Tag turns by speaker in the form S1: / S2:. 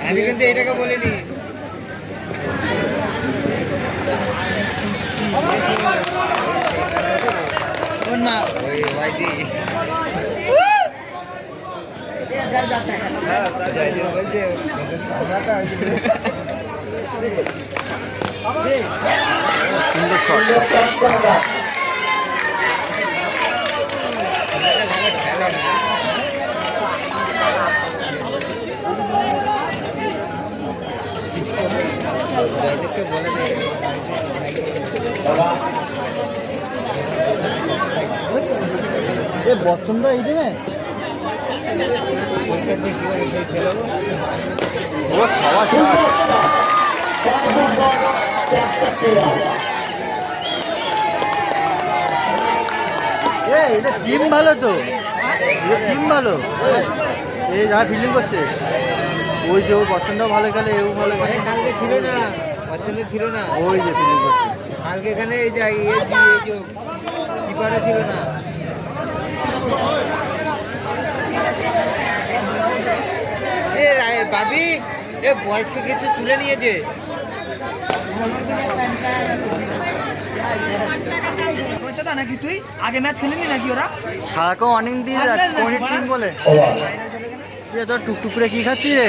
S1: আমি কিন্তু এটাকে বলিনি। না ওই ভাইটি বলছে
S2: বসন্ত এইখানে এটা টিম ভালো তো, টিম ভালো। এই যারা ফিল্ডিং করছে ওই যে, ওই বসন্ত ভালো খেলে, এও ভালো খেলে।
S1: কালকে ছিল না, পছন্দ ছিল না,
S2: ওই যে ফিল্ডিং করছে
S1: কালকে এখানে এই যে কিপারে ছিল না। বাবি এ বয়সকে কিছু তুলে নিয়েছে।
S3: নাকি তুই আগে ম্যাচ খেলেনি নাকি ওরা?
S2: সারাক্ষণ অনেক দিন বলে টুকটুক করে কি খাচ্ছি রে?